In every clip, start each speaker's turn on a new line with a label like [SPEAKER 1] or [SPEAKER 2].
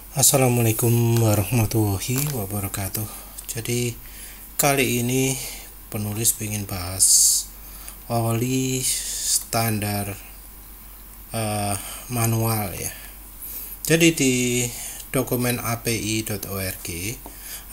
[SPEAKER 1] Assalamualaikum warahmatullahi wabarakatuh. Jadi kali ini penulis ingin bahas oli standar manual ya. Jadi di dokumen api.org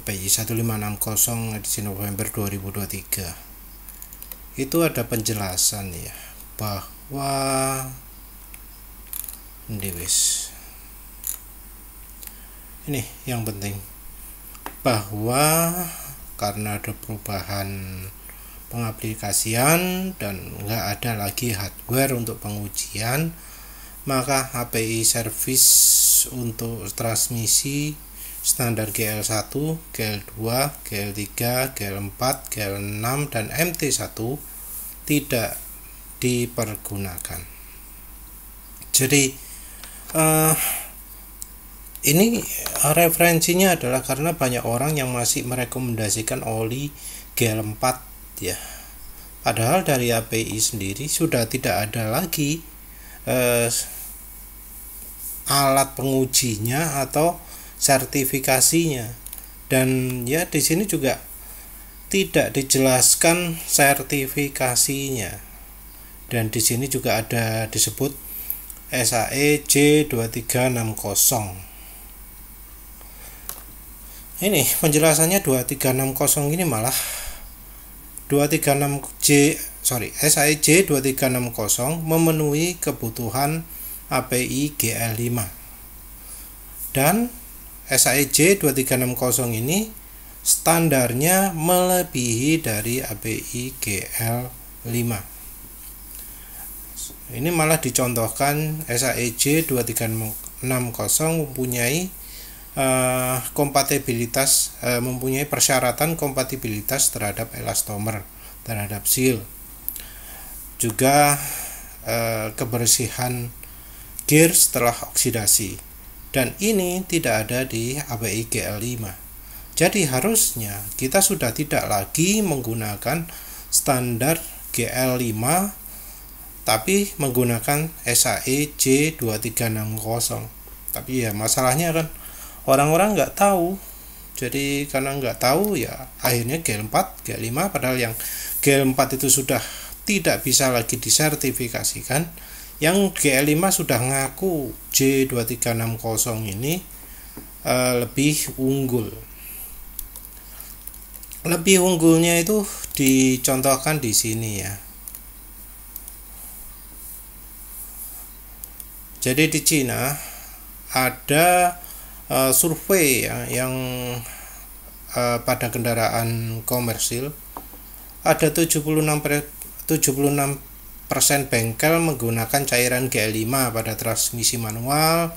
[SPEAKER 1] API 1560 edisi November 2023 itu ada penjelasan ya bahwa ini yang penting, bahwa karena ada perubahan pengaplikasian dan nggak ada lagi hardware untuk pengujian, maka API service untuk transmisi standar GL1, GL2, GL3, GL4, GL6 dan MT1 tidak dipergunakan. Jadi ini referensinya adalah karena banyak orang yang masih merekomendasikan oli GL4 ya. Padahal dari API sendiri sudah tidak ada lagi alat pengujinya atau sertifikasinya. Dan ya di sini juga tidak dijelaskan sertifikasinya. Dan di sini juga ada disebut SAE J2360. Ini penjelasannya 2360 ini malah SAEJ 2360 memenuhi kebutuhan API GL5 dan SAEJ 2360 ini standarnya melebihi dari API GL5. Ini malah dicontohkan SAEJ 2360 mempunyai kompatibilitas, mempunyai persyaratan kompatibilitas terhadap elastomer, terhadap seal, juga kebersihan gear setelah oksidasi, dan ini tidak ada di API GL5. Jadi harusnya kita sudah tidak lagi menggunakan standar GL5 tapi menggunakan SAE J2360. Tapi ya masalahnya kan orang-orang nggak tahu. Jadi karena nggak tahu ya akhirnya GL4, GL5, padahal yang GL4 itu sudah tidak bisa lagi disertifikasikan. Yang GL5 sudah ngaku J2360 ini lebih unggul. Lebih unggulnya itu dicontohkan di sini ya. Jadi di Cina ada survei ya, yang pada kendaraan komersil ada 76% bengkel menggunakan cairan GL5 pada transmisi manual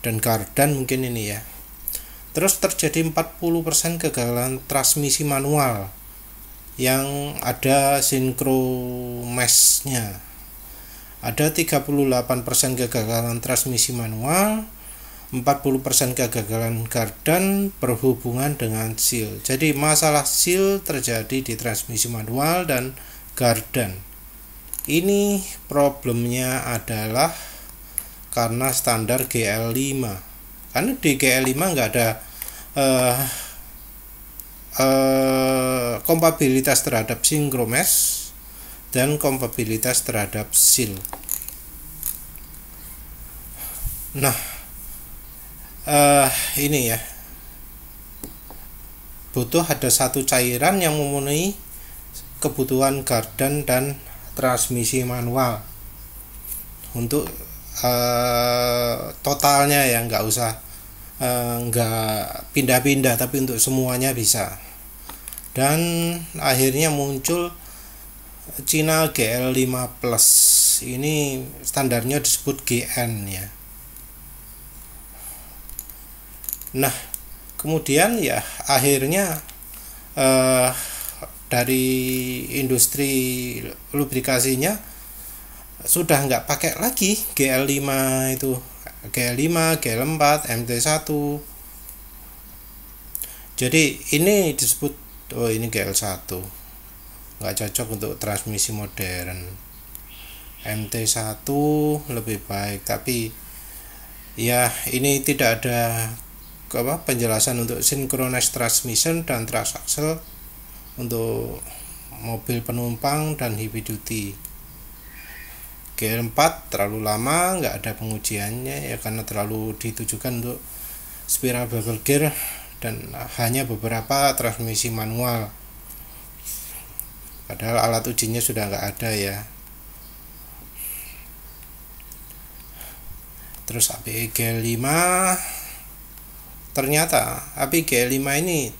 [SPEAKER 1] dan gardan mungkin ini ya. Terus terjadi 40% kegagalan transmisi manual yang ada synchromeshnya. Ada 38% kegagalan transmisi manual, 40% kegagalan gardan berhubungan dengan seal. Jadi masalah seal terjadi di transmisi manual dan gardan. Ini problemnya adalah karena standar GL5. Karena di GL5 nggak ada kompatibilitas terhadap synchromesh dan kompatibilitas terhadap seal. Nah, ini ya, butuh ada satu cairan yang memenuhi kebutuhan gardan dan transmisi manual untuk totalnya ya, nggak usah nggak pindah-pindah, tapi untuk semuanya bisa. Dan akhirnya muncul Cina GL5 Plus. Ini standarnya disebut GN ya. Nah, kemudian ya akhirnya dari industri lubrikasinya sudah nggak pakai lagi GL5 itu. GL5, GL4, MT1. Jadi ini disebut ini GL1. Nggak cocok untuk transmisi modern. MT1 lebih baik, tapi Ya, ini tidak ada penjelasan untuk synchronous transmission dan transaxle untuk mobil penumpang dan heavy duty. GL4 terlalu lama, nggak ada pengujiannya ya, karena terlalu ditujukan untuk spiral bevel gear dan hanya beberapa transmisi manual, padahal alat ujinya sudah nggak ada ya. Terus API GL5, ternyata API GL5 ini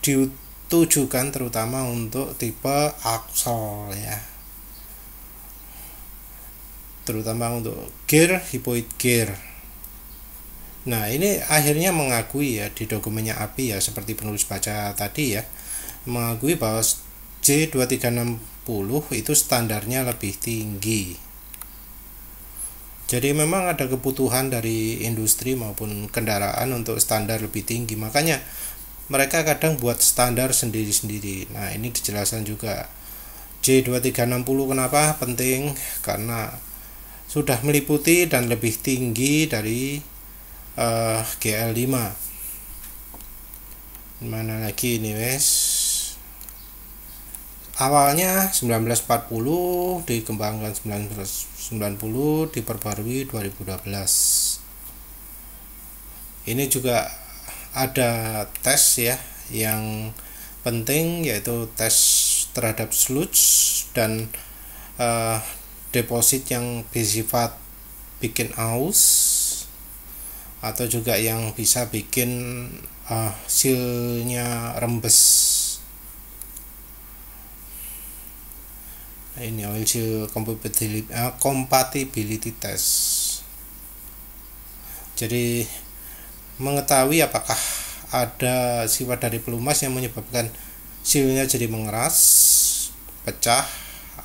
[SPEAKER 1] ditujukan terutama untuk tipe Axle ya, terutama untuk gear hypoid gear. Nah, ini akhirnya mengakui ya di dokumennya API ya, seperti penulis baca tadi ya, mengakui bahwa J2360 itu standarnya lebih tinggi. Jadi memang ada kebutuhan dari industri maupun kendaraan untuk standar lebih tinggi, makanya mereka kadang buat standar sendiri-sendiri. Nah, ini dijelaskan juga J2360 kenapa penting, karena sudah meliputi dan lebih tinggi dari GL5. Mana lagi ini wes, awalnya 1940, dikembangkan 1990, diperbarui 2012. Ini juga ada tes ya yang penting, yaitu tes terhadap sludge dan deposit yang bersifat bikin aus, atau juga yang bisa bikin sealnya rembes. Nah, ini oil seal compatibility test. Jadi mengetahui apakah ada sifat dari pelumas yang menyebabkan sealnya jadi mengeras, pecah,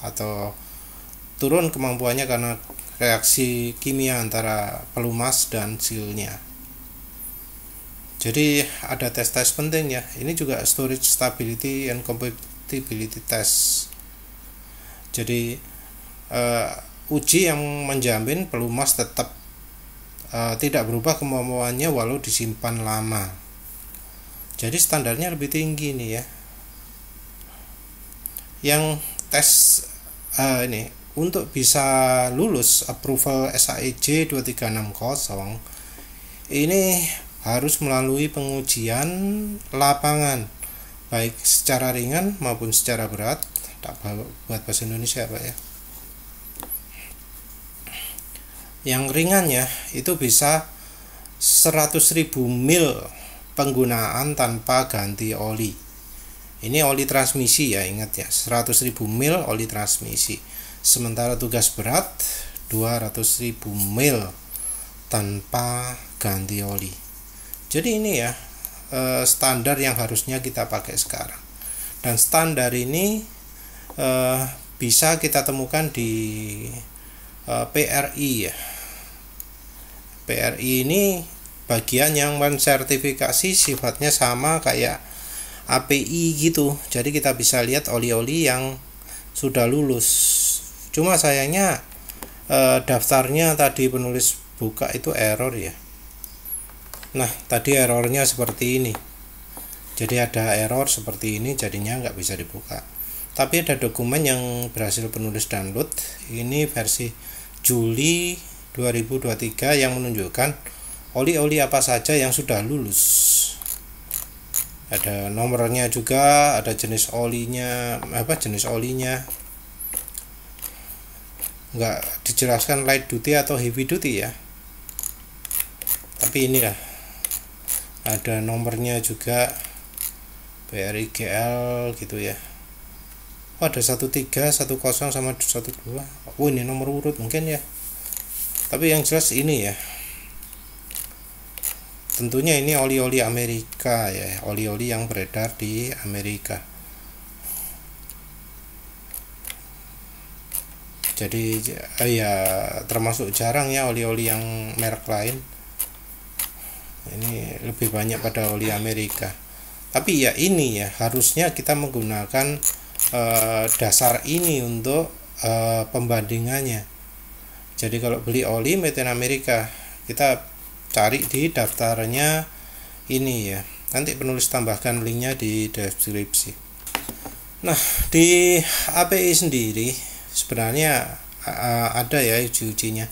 [SPEAKER 1] atau turun kemampuannya karena reaksi kimia antara pelumas dan sealnya. Jadi ada tes-tes penting ya. Ini juga storage stability and compatibility test. Jadi uji yang menjamin pelumas tetap tidak berubah kemampuannya walau disimpan lama. Jadi standarnya lebih tinggi nih ya. Yang tes ini untuk bisa lulus approval SAE J2360 ini harus melalui pengujian lapangan, baik secara ringan maupun secara berat. Tak buat bahasa Indonesia Pak ya. Yang ringannya itu bisa 100.000 mil penggunaan tanpa ganti oli. Ini oli transmisi ya, ingat ya, 100.000 mil oli transmisi. Sementara tugas berat 200.000 mil tanpa ganti oli. Jadi ini ya standar yang harusnya kita pakai sekarang. Dan standar ini bisa kita temukan di PRI ya. PRI ini bagian yang mensertifikasi sifatnya sama kayak API gitu. Jadi kita bisa lihat oli-oli yang sudah lulus. Cuma sayangnya daftarnya tadi penulis buka itu error ya. Nah, tadi errornya seperti ini. Jadi ada error seperti ini, jadinya nggak bisa dibuka. Tapi ada dokumen yang berhasil penulis download. Ini versi Juli 2023 yang menunjukkan oli-oli apa saja yang sudah lulus. Ada nomornya juga, ada jenis olinya, jenis olinya. Nggak dijelaskan light duty atau heavy duty ya, tapi inilah ada nomornya juga, PRIGL gitu ya. Ada 13, 10 sama 12. Oh, ini nomor urut mungkin ya, tapi yang jelas ini ya, tentunya ini oli-oli Amerika ya, oli-oli yang beredar di Amerika. Jadi ya termasuk jarang ya oli-oli yang merek lain. Ini lebih banyak pada oli Amerika. Tapi ya ini ya harusnya kita menggunakan dasar ini untuk pembandingannya. Jadi kalau beli oli made in Amerika, kita cari di daftarnya ini ya. Nanti penulis tambahkan linknya di deskripsi. Nah, di API sendiri sebenarnya ada ya uji-ujinya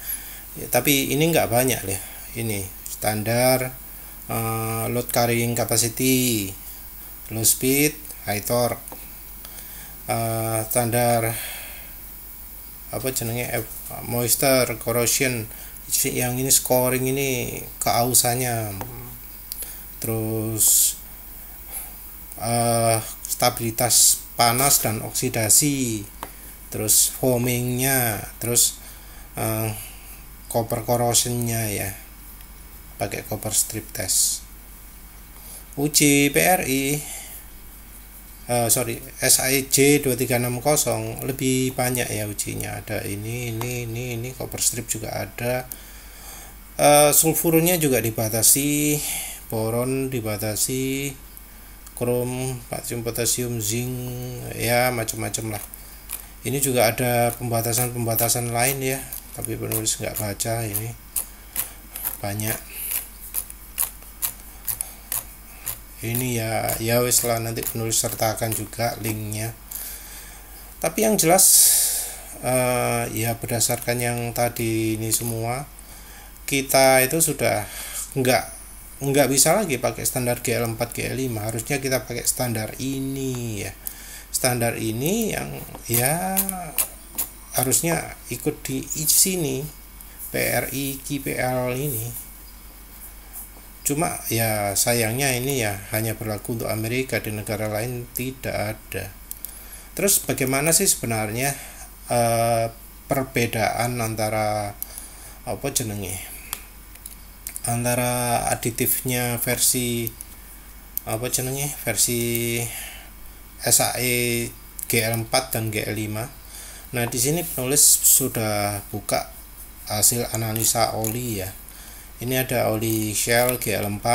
[SPEAKER 1] ya, tapi ini nggak banyak ya. Ini standar load carrying capacity, low speed, high torque, standar apa jenenge moisture, corrosion, yang ini scoring ini keausannya, terus stabilitas panas dan oksidasi, terus foamingnya, terus copper corrosionnya ya, pakai copper strip test. Uji PRI SAEJ 2360 lebih banyak ya ujinya. Ada ini copper strip juga ada, sulfurnya juga dibatasi, boron dibatasi, krom, potasium, zinc, ya macam-macam lah. Ini juga ada pembatasan lain ya, tapi penulis nggak baca, ini banyak. Ini ya wis lah, nanti penulis sertakan juga linknya. Tapi yang jelas ya berdasarkan yang tadi ini semua, kita itu sudah nggak bisa lagi pakai standar GL4 GL5. Harusnya kita pakai standar ini ya. Standar ini yang ya harusnya ikut di sini, PRI KPL ini. Cuma ya sayangnya ini ya hanya berlaku untuk Amerika, di negara lain tidak ada. Terus bagaimana sih sebenarnya perbedaan antara antara aditifnya versi versi SAE GL4 dan GL5. Nah, di sini penulis sudah buka hasil analisa oli ya. Ini ada oli Shell GL4,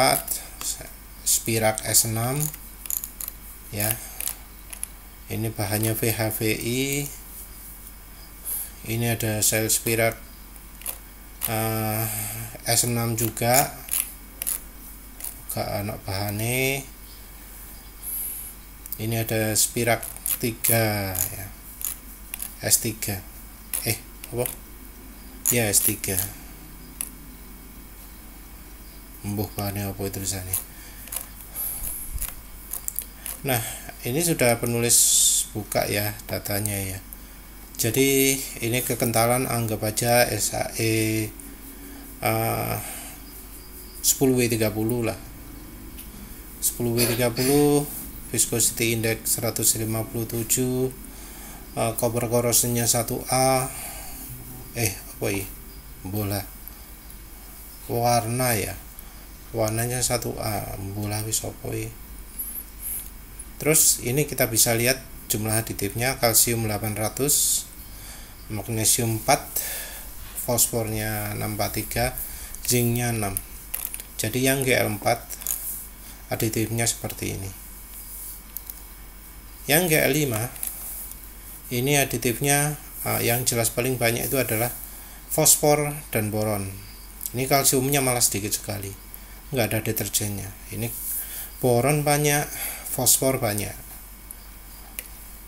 [SPEAKER 1] Spirak S6 ya. Ini bahannya VHVI. Ini ada Shell Spirak S6 juga, anak bahannya. Ini ada Spirak 3 ya, S3 apa ya, S3 bahannya apa itu tulisannya. Nah, ini sudah penulis buka ya datanya ya. Jadi ini kekentalan anggap aja SAE 10W30 lah, 10W30, viscosity index 157, copper corrosionnya 1A, bola warna ya, warnanya 1A, bola wis opo. Terus ini kita bisa lihat jumlah aditifnya, kalsium 800, magnesium 4, fosfornya 643, zincnya 6. Jadi yang GL4 aditifnya seperti ini. Yang GL5 ini aditifnya yang jelas paling banyak itu adalah fosfor dan boron. Ini kalsiumnya malah sedikit sekali, nggak ada deterjennya. Ini boron banyak, fosfor banyak.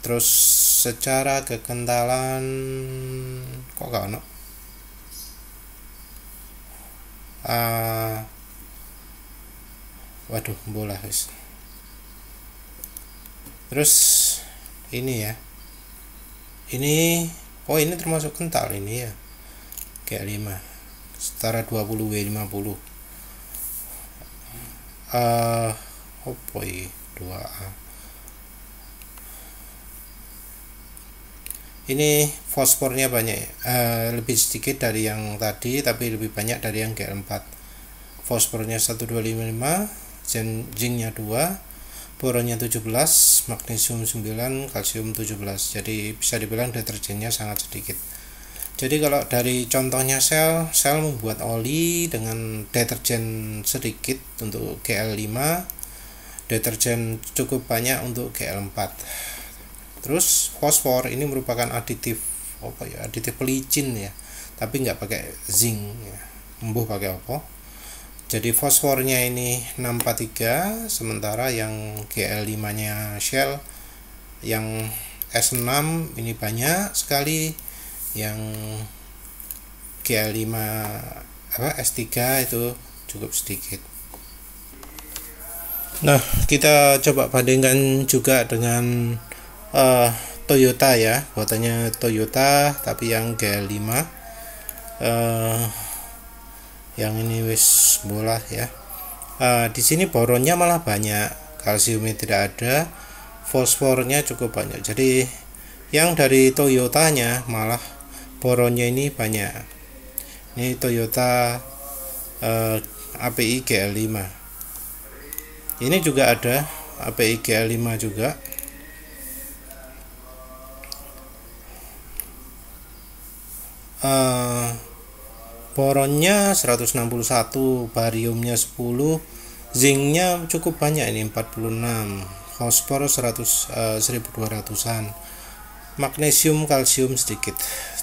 [SPEAKER 1] Terus secara kekentalan kok gak ono, waduh bola guys. Terus ini ya, ini ini termasuk kental ini ya, kayak 5 setara 20W50, 2A. Ini fosfornya banyak, lebih sedikit dari yang tadi, tapi lebih banyak dari yang GL4. Fosfornya 1255, zincnya 2, boronnya 17, magnesium 9, kalsium 17. Jadi bisa dibilang deterjennya sangat sedikit. Jadi kalau dari contohnya Shell membuat oli dengan deterjen sedikit untuk GL5, deterjen cukup banyak untuk GL4. Terus fosfor ini merupakan aditif aditif pelicin ya, tapi nggak pakai zinc ya. Pakai apa? Jadi fosfornya ini 643, sementara yang GL5 nya Shell yang S6 ini banyak sekali, yang GL5 S3 itu cukup sedikit. Nah, kita coba bandingkan juga dengan Toyota ya, buatannya Toyota tapi yang GL5. Yang ini wis bola ya. Di sini boronnya malah banyak, kalsiumnya tidak ada, fosfornya cukup banyak. Jadi yang dari Toyotanya malah boronnya ini banyak. Ini Toyota API GL5. Ini juga ada API GL5 juga. Boronnya 161, bariumnya 10, zincnya cukup banyak ini 46, fosfor 1200-an, magnesium kalsium sedikit.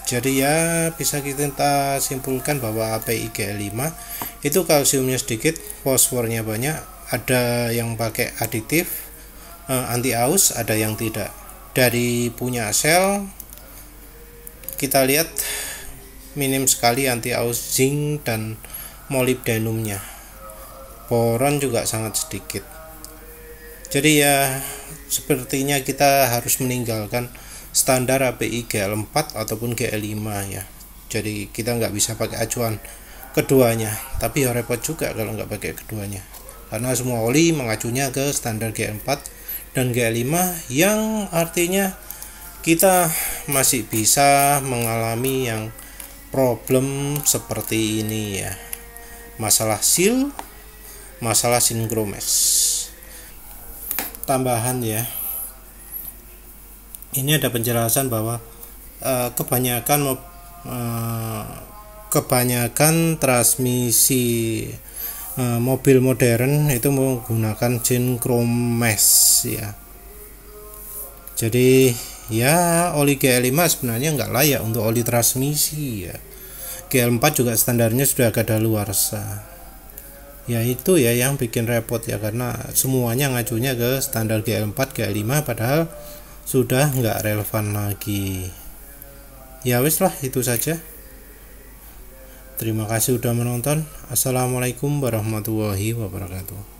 [SPEAKER 1] Jadi ya bisa kita simpulkan bahwa API GL5 itu kalsiumnya sedikit, fosfornya banyak, ada yang pakai aditif anti aus, ada yang tidak. Dari punya Shell kita lihat minim sekali anti aus, zinc dan molybdenumnya. Boron juga sangat sedikit. Jadi ya sepertinya kita harus meninggalkan standar API GL4 ataupun GL5 ya. Jadi kita nggak bisa pakai acuan keduanya, tapi ya repot juga kalau nggak pakai keduanya, karena semua oli mengacunya ke standar GL4 dan GL5, yang artinya kita masih bisa mengalami yang problem seperti ini ya, masalah seal, masalah sinkromes. Tambahan ya, ini ada penjelasan bahwa kebanyakan transmisi mobil modern itu menggunakan sinkromes ya. Jadi ya oli GL5 sebenarnya nggak layak untuk oli transmisi ya. GL4 juga standarnya sudah kadaluarsa. Ya itu ya yang bikin repot ya, karena semuanya ngacunya ke standar GL4, GL5 padahal sudah nggak relevan lagi. Ya wis lah, itu saja. Terima kasih sudah menonton. Assalamualaikum warahmatullahi wabarakatuh.